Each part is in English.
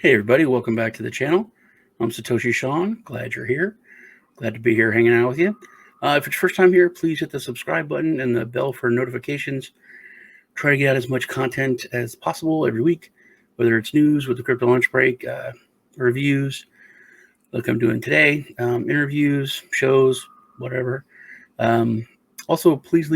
Hey everybody, welcome back to the channel. I'm Satoshi Sean. Glad you're here. Glad to be here hanging out with you. If it's your first time here, please hit the subscribe button and the bell for notifications. Try to get out as much content as possible every week, whether it's news with the crypto lunch break, reviews, like I'm doing today, interviews, shows, whatever. Also, please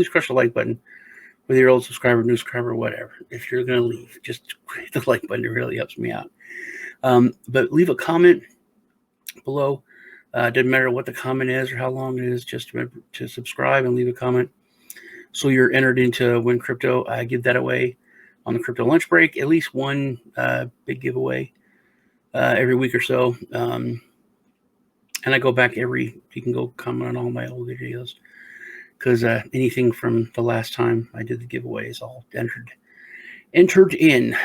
crush the like button, whether you're old subscriber, new subscriber, whatever. If you're going to leave, just hit the like button. It really helps me out. But leave a comment below. Doesn't matter what the comment is or how long it is. Just remember to subscribe and leave a comment, so you're entered into Win Crypto. I give that away on the crypto lunch break. At least one big giveaway every week or so. And I go back you can go comment on all my old videos, because anything from the last time I did the giveaway is all entered in.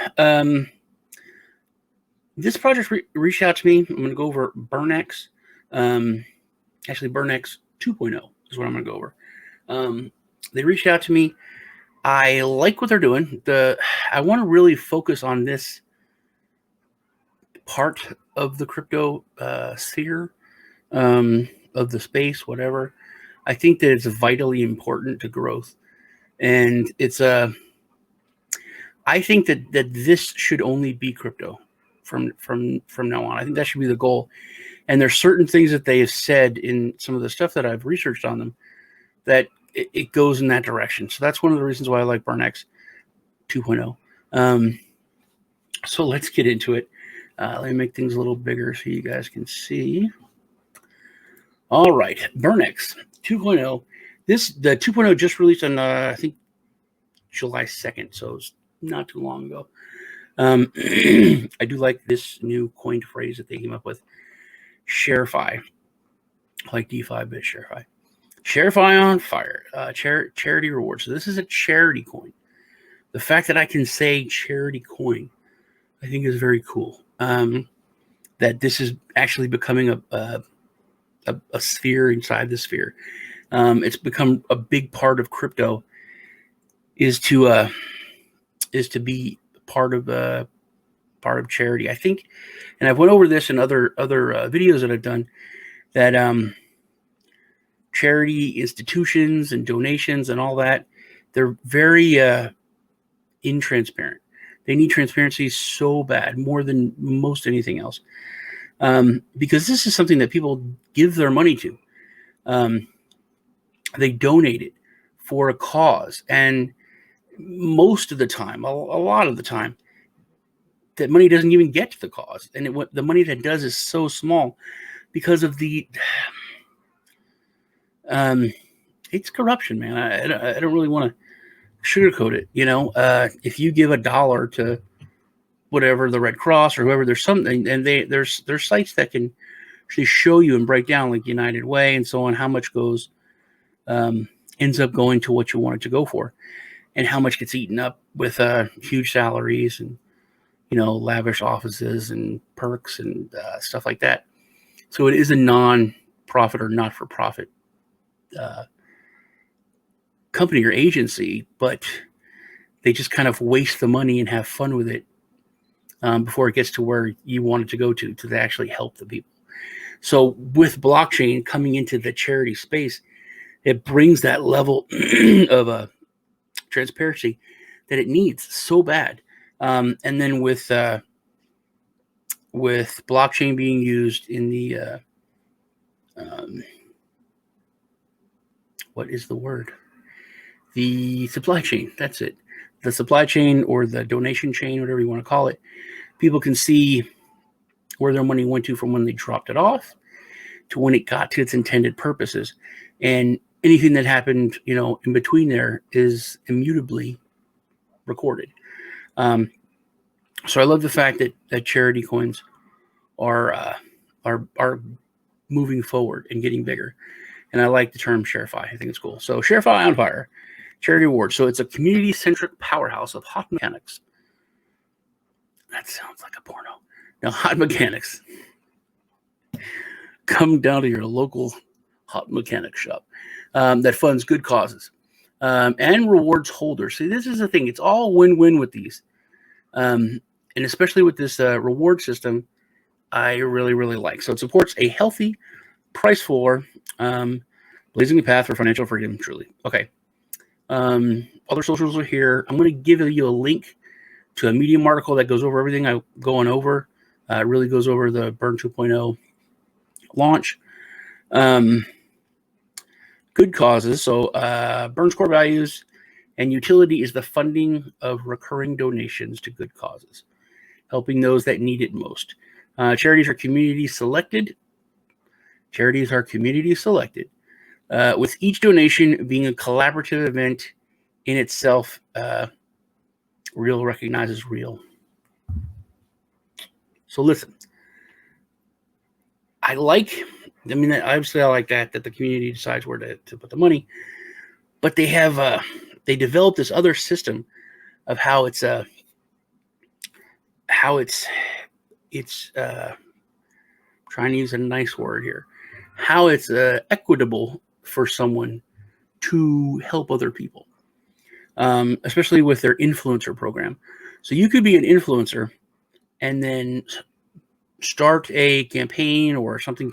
This project reached out to me. I'm going to go over BurnX. Actually, BurnX 2.0 is what I'm going to go over. They reached out to me. I like what they're doing. I want to really focus on this part of the crypto sphere, of the space, whatever. I think that it's vitally important to growth, and it's I think that this should only be crypto from now on. I think that should be the goal. And there's certain things that they have said in some of the stuff that I've researched on them that it goes in that direction. So that's one of the reasons why I like BurnX 2.0. So let's get into it. Let me make things a little bigger so you guys can see. All right, BurnX 2.0. The 2.0 just released on I think July 2nd, so it's not too long ago. I do like this new coined phrase that they came up with, ShareFi, like DeFi, but ShareFi. ShareFi on fire, charity reward. So this is a charity coin. The fact that I can say charity coin, I think is very cool. That this is actually becoming a sphere inside the sphere. It's become a big part of crypto, is to be part of charity. I think, and I've went over this in other videos that I've done, that charity institutions and donations and all that, they're very intransparent. They need transparency so bad, more than most anything else, because this is something that people give their money to. They donate it for a cause, and most of the time, a lot of the time, that money doesn't even get to the cause, and the money that does is so small because of the it's corruption, man. I don't really want to sugarcoat it. If you give $1 to whatever, the Red Cross or whoever, there's something, and there's sites that can actually show you and break down, like United Way and so on, how much goes ends up going to what you want it to go for, and how much gets eaten up with huge salaries and lavish offices and perks and stuff like that. So it is a non-profit or not-for-profit company or agency, but they just kind of waste the money and have fun with it before it gets to where you want it to go to actually help the people. So with blockchain coming into the charity space, it brings that level of transparency that it needs so bad. And then with blockchain being used in the what is the word? The supply chain. That's it. The supply chain, or the donation chain, whatever you want to call it. People can see where their money went to from when they dropped it off to when it got to its intended purposes, and anything that happened, in between there is immutably recorded. So I love the fact that charity coins are moving forward and getting bigger. And I like the term ShareFi. I think it's cool. So ShareFi on fire, charity award. So it's a community-centric powerhouse of hot mechanics. That sounds like a porno. Now, hot mechanics. Come down to your local hot mechanic shop that funds good causes and rewards holders. See, this is the thing. It's all win-win with these. and especially with this reward system, I really, really like. So it supports a healthy price floor, blazing the path for financial freedom, truly. Okay. Other socials are here. I'm going to give you a link to a Medium article that goes over everything I'm going over. It really goes over the Burn 2.0 launch. Good causes. So Burn's core values and utility is the funding of recurring donations to good causes, helping those that need it most. Charities are community selected. With each donation being a collaborative event in itself. Real recognizes real. So listen, obviously I like that the community decides where to put the money, but they developed this other system of how it's trying to use a nice word here, how it's equitable for someone to help other people, especially with their influencer program. So you could be an influencer and then start a campaign or something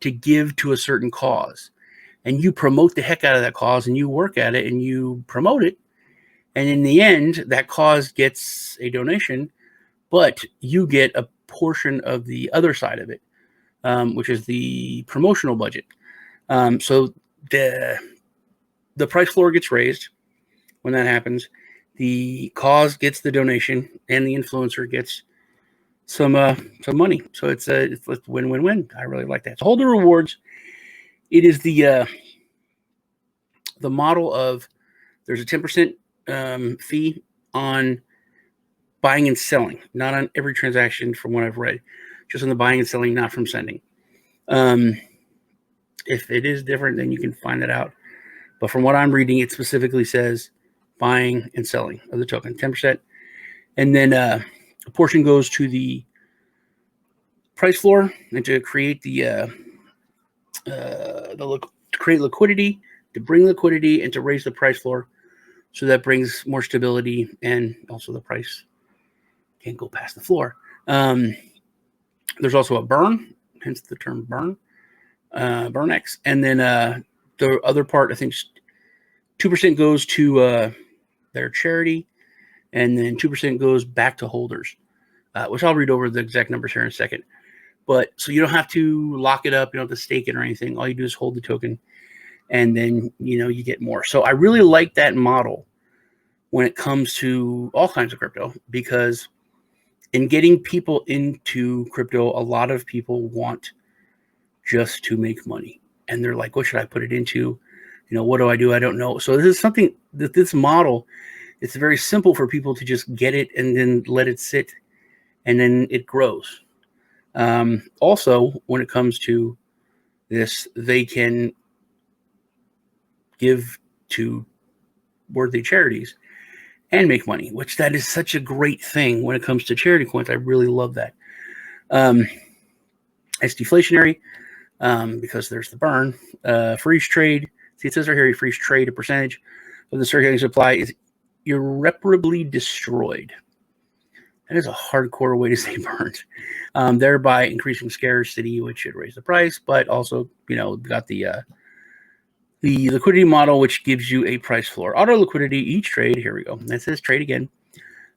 to give to a certain cause, and you promote the heck out of that cause and you work at it and you promote it, and in the end that cause gets a donation, but you get a portion of the other side of it, which is the promotional budget. So the price floor gets raised when that happens. The cause gets the donation and the influencer gets some money. So it's win-win-win. I really like that. So Holder Rewards, it is the model of there's a 10% fee on buying and selling, not on every transaction from what I've read, just on the buying and selling, not from sending. If it is different, then you can find that out. But from what I'm reading, it specifically says buying and selling of the token, 10%. And then a portion goes to the price floor and to create to create liquidity, to bring liquidity, and to raise the price floor. So that brings more stability, and also the price can't go past the floor. There's also a burn, hence the term burn, BurnX. And then the other part, I think 2% goes to their charity, and then 2% goes back to holders, which I'll read over the exact numbers here in a second. But so you don't have to lock it up, you don't have to stake it or anything. All you do is hold the token, and then you get more. So I really like that model when it comes to all kinds of crypto, because in getting people into crypto, a lot of people want just to make money, and they're like, what should I put it into? What do I do? I don't know. So this is something that this model, it's very simple for people to just get it and then let it sit, and then it grows. Also, when it comes to this, they can give to worthy charities and make money, which that is such a great thing when it comes to charity coins. I really love that. It's deflationary because there's the burn. Freeze trade. See, it says right here, freeze trade, a percentage of the circulating supply is irreparably destroyed. That is a hardcore way to say burned. Thereby increasing scarcity, which should raise the price, but also, got the liquidity model, which gives you a price floor. Auto liquidity, each trade, here we go. That says trade again,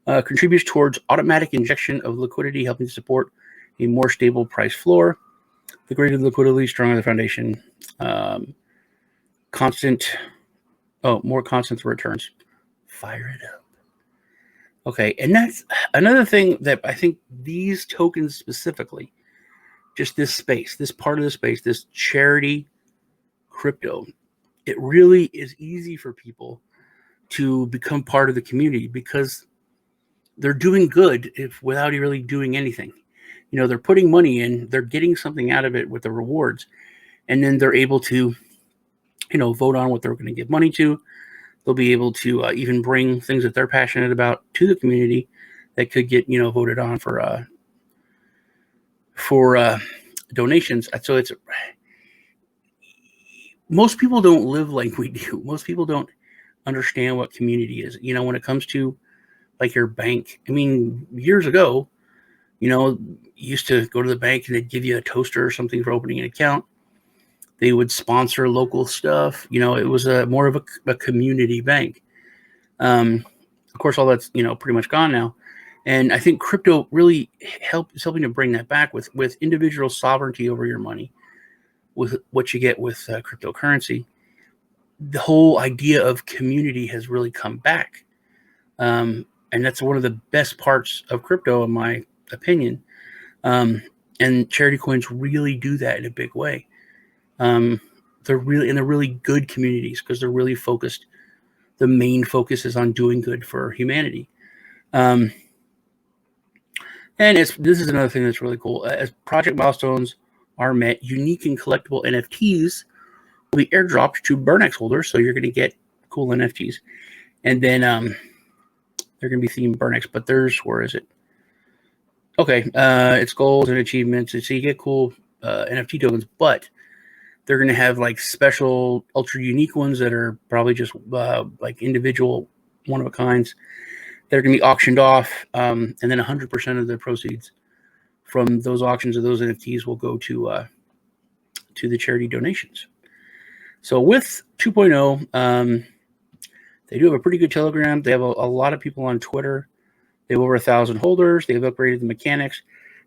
contributes towards automatic injection of liquidity, helping to support a more stable price floor. The greater the liquidity, stronger the foundation. More constant returns. Fire it up. Okay, and that's another thing that I think these tokens specifically, just this space, this part of the space, this charity crypto, it really is easy for people to become part of the community because they're doing good without really doing anything. They're putting money in, they're getting something out of it with the rewards, and then they're able to, vote on what they're going to give money to. They'll be able to even bring things that they're passionate about to the community that could get, voted on for donations. So most people don't live like we do. Most people don't understand what community is. When it comes to like your bank. I mean, years ago, you used to go to the bank and they'd give you a toaster or something for opening an account. They would sponsor local stuff. It was more of a community bank. Of course, all that's pretty much gone now, and I think crypto really is helping to bring that back with individual sovereignty over your money, with what you get with cryptocurrency. The whole idea of community has really come back, and that's one of the best parts of crypto, in my opinion. And charity coins really do that in a big way. They're really good communities because they're really focused. The main focus is on doing good for humanity. And this is another thing that's really cool. As project milestones are met, unique and collectible NFTs will be airdropped to BurnX holders. So you're going to get cool NFTs. And then they're going to be themed BurnX, but where is it? Okay, it's goals and achievements. So you get cool NFT tokens, but they're going to have like special ultra unique ones that are probably just like individual one of a kinds. They're going to be auctioned off, and then 100% of the proceeds from those auctions of those NFTs will go to the charity donations. So with 2.0, they do have a pretty good Telegram. They have a lot of people on Twitter. They have over 1,000 holders. They've upgraded the mechanics.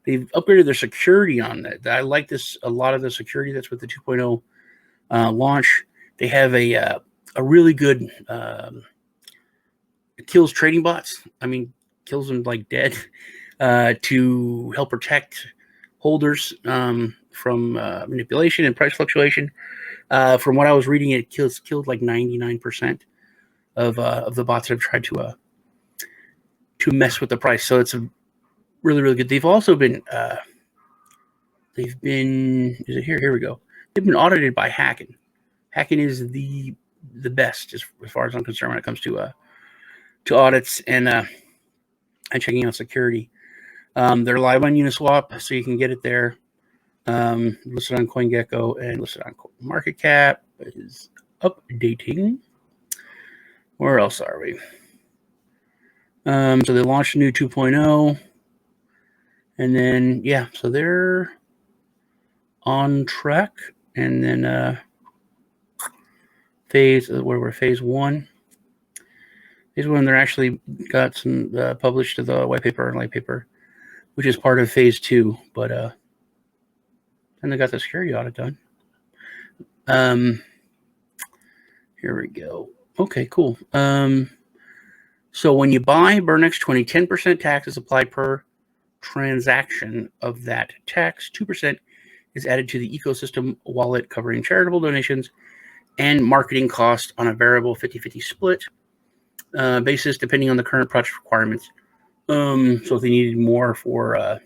They've upgraded their security on that. I like this a lot of the security that's with the 2.0 launch. They have a really good it kills trading bots. I mean, kills them like dead to help protect holders from manipulation and price fluctuation. From what I was reading, it killed like 99% of the bots that have tried to mess with the price. So it's a really good. They've also been is it here? Here we go. They've been audited by Hacking. Hacking is the best as far as I'm concerned when it comes to audits and checking out security. They're live on Uniswap, so you can get it there. Listed on CoinGecko and listed on MarketCap. Is updating. Where else are we? So they launched a new 2.0. And then, yeah, so they're on track. And then phase 1. Phase 1, they're actually got some published to the white paper and light paper, which is part of phase 2. But then they got the security audit done. Here we go. Okay, cool. So when you buy BurnX 20, 10% tax is applied per transaction of that tax. 2% is added to the ecosystem wallet, covering charitable donations and marketing costs on a variable 50-50 split basis, depending on the current project requirements. So if they needed more for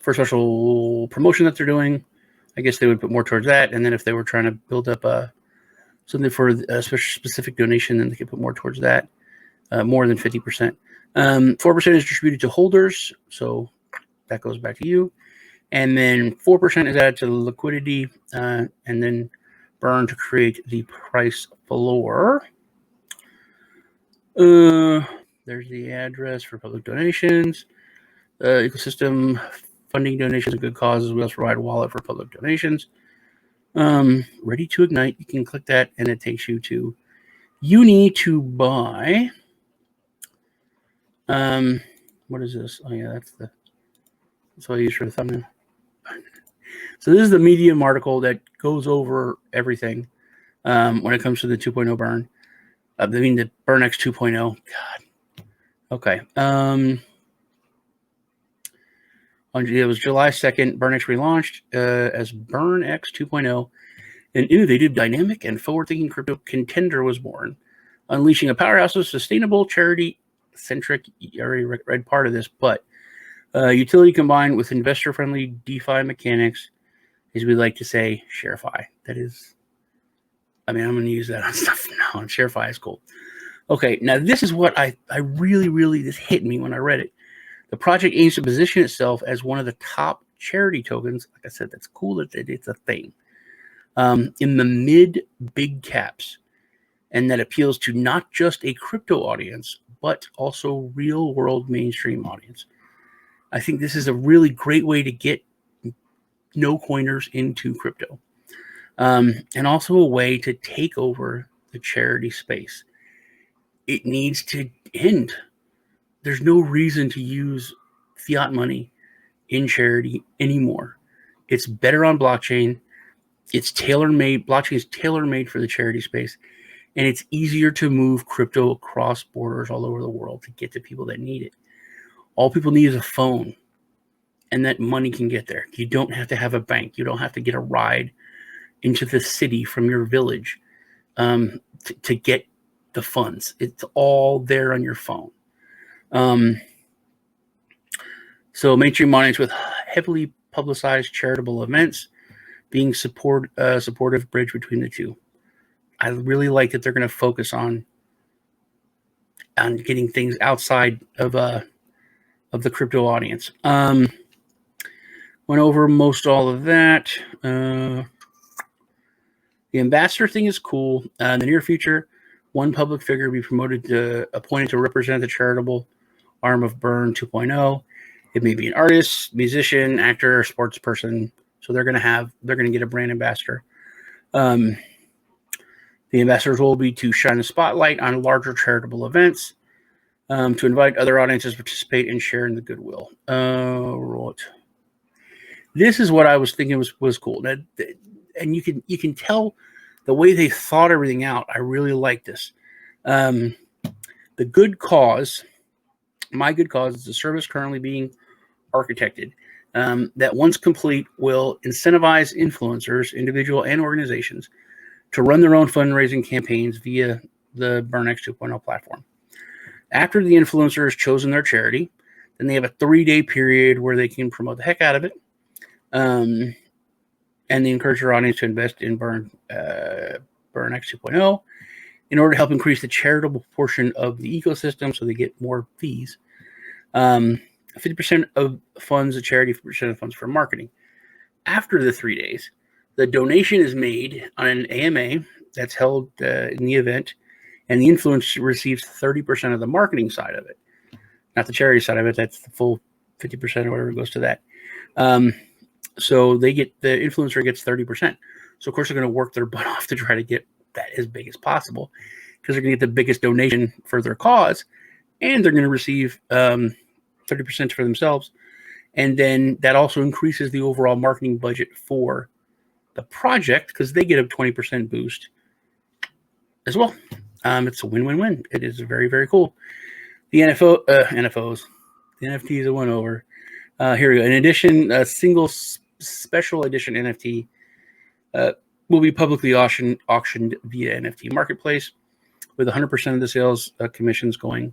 special promotion that they're doing, I guess they would put more towards that. And then if they were trying to build up something for a specific donation, then they could put more towards that, more than 50%. 4% is distributed to holders, so that goes back to you. And then 4% is added to the liquidity, and then burn to create the price floor. There's the address for public donations. Ecosystem funding donations and good causes. We also provide a wallet for public donations. Ready to ignite. You can click that, and it takes you to Uni to buy. What is this? Oh yeah, that's what I use for the thumbnail. So this is the Medium article that goes over everything when it comes to the 2.0 burn. I mean the BurnX 2.0. God. Okay. It was July 2nd. BurnX relaunched as BurnX 2.0. And they did dynamic and forward-thinking crypto contender was born, unleashing a powerhouse of sustainable charity-centric. You already read part of this, but utility combined with investor-friendly DeFi mechanics, as we like to say, ShareFi. That is, I mean, I'm going to use that on stuff now. And ShareFi is cool. Okay, now this is what I really, this hit me when I read it. The project aims to position itself as one of the top charity tokens. Like I said, that's cool that it's a thing. In the mid big caps. and that appeals to not just a crypto audience, but also real world mainstream audience. I think this is a really great way to get no coiners into crypto, and also a way to take over the charity space. It needs to end. There's no reason to use fiat money in charity anymore. It's better on blockchain. It's tailor-made. Blockchain is tailor-made for the charity space, and it's easier to move crypto across borders all over the world to get to people that need it. All people need is a phone, and that money can get there. You don't have to have a bank. You don't have to get a ride into the city from your village to get the funds. It's all there on your phone. So mainstream audience with heavily publicized charitable events being supportive bridge between the two. I really like that they're going to focus on getting things outside of the crypto audience. Went over most all of that. The ambassador thing is cool. In the near future, one public figure will be appointed to represent the charitable arm of BurnX 2.0. It may be an artist, musician, actor, or sports person. So they're going to get a brand ambassador. The ambassador's role will be to shine a spotlight on larger charitable events, to invite other audiences to participate and share in the goodwill. This is what I was thinking was cool. And you can tell the way they thought everything out. I really like this. The good cause, my good cause, is a service currently being architected that once complete will incentivize influencers, individual and organizations, to run their own fundraising campaigns via the BurnX 2.0 platform. After the influencer has chosen their charity, then they have a 3-day period where they can promote the heck out of it. And they encourage their audience to invest in BurnX 2.0 in order to help increase the charitable portion of the ecosystem so they get more fees. 50% of funds to charity, 50% of funds for marketing. After the 3 days, the donation is made on an AMA that's held in the event, and the influencer receives 30% of the marketing side of it. Not the charity side of it, that's the full 50% or whatever goes to that. So the influencer gets 30%. So of course they're going to work their butt off to try to get that as big as possible, because they're going to get the biggest donation for their cause, and they're going to receive 30% for themselves. And then that also increases the overall marketing budget for the project, because they get a 20% boost as well. It's a win-win-win. It is very, very cool. The NFOs, the NFTs that went over. Here we go. In addition, a single special edition NFT will be publicly auctioned via NFT marketplace, with 100% of the sales commissions going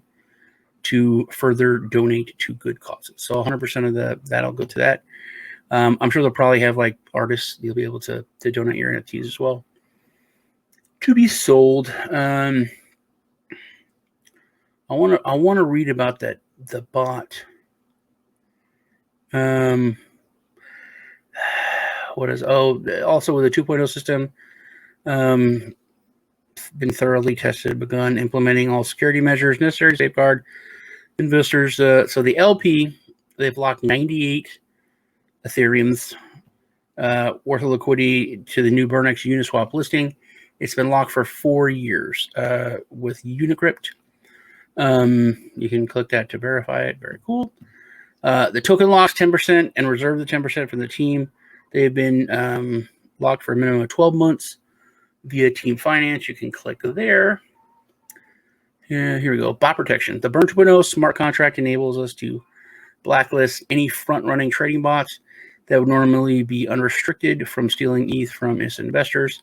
to further donate to good causes. So 100% of that'll go to that. I'm sure they'll probably have like artists. You'll be able to donate your NFTs as well to be sold. I want to read about the bot. Also with the 2.0 system, been thoroughly tested, begun implementing all security measures necessary to safeguard investors. So the LP, they've locked 98 Ethereums worth of liquidity to the new BurnX Uniswap listing. It's been locked for 4 years with Unicrypt. You can click that to verify it. Very cool. The token locks 10% and reserve the 10% from the team. They've been locked for a minimum of 12 months via Team Finance. You can click there. Yeah, here we go. Bot protection. The BurnX 2.0 smart contract enables us to blacklist any front-running trading bots that would normally be unrestricted from stealing ETH from innocent investors.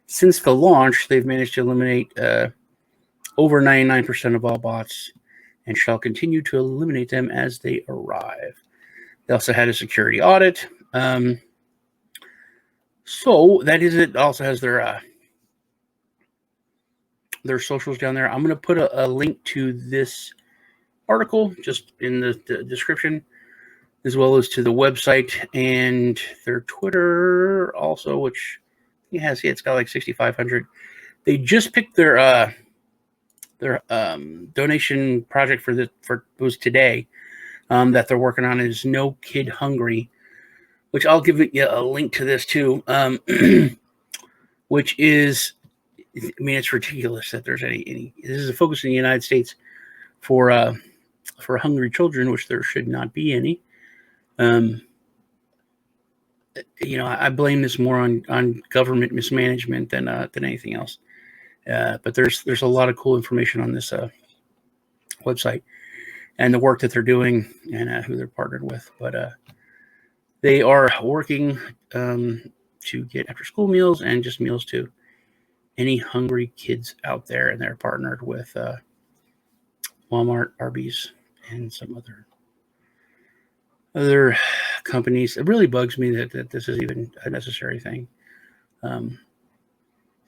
Since the launch, they've managed to eliminate over 99% of all bots, and shall continue to eliminate them as they arrive. They also had a security audit. So that is it. Also has their socials down there. I'm going to put a link to this article just in the description, as well as to the website and their Twitter also, which it's got like 6,500 They just picked their donation project for was today. That they're working on is No Kid Hungry, which I'll give you a link to this too. Which is, I mean, it's ridiculous that there's any. This is a focus in the United States for hungry children, which there should not be any. I blame this more on government mismanagement than anything else. But there's a lot of cool information on this website and the work that they're doing and who they're partnered with. But they are working to get after school meals and just meals to any hungry kids out there, and they're partnered with Walmart, Arby's, and some other companies. It really bugs me that this is even a necessary thing. I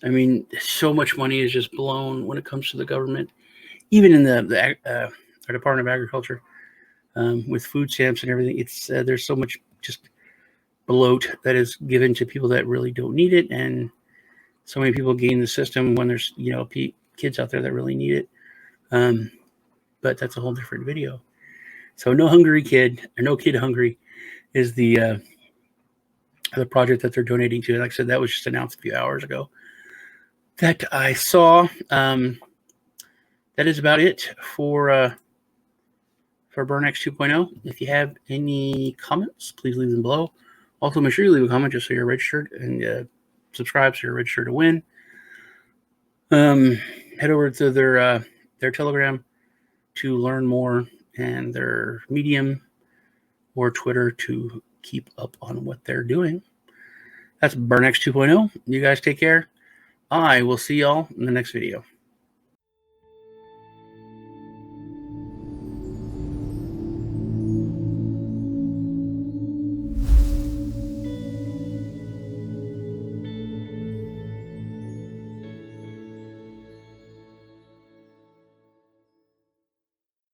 mean, so much money is just blown when it comes to the government, even in the Department of Agriculture, with food stamps and everything. It's there's so much just bloat that is given to people that really don't need it, and so many people gain the system when there's kids out there that really need it. But that's a whole different video. So No Kid Hungry is the project that they're donating to. Like I said, that was just announced a few hours ago that I saw. That is about it for BurnX 2.0. If you have any comments, please leave them below. Also, make sure you leave a comment just so you're registered, and subscribe so you're registered to win. Head over to their Telegram to learn more, and their Medium or Twitter to keep up on what they're doing. That's BurnX 2.0. You guys take care. I will see y'all in the next video.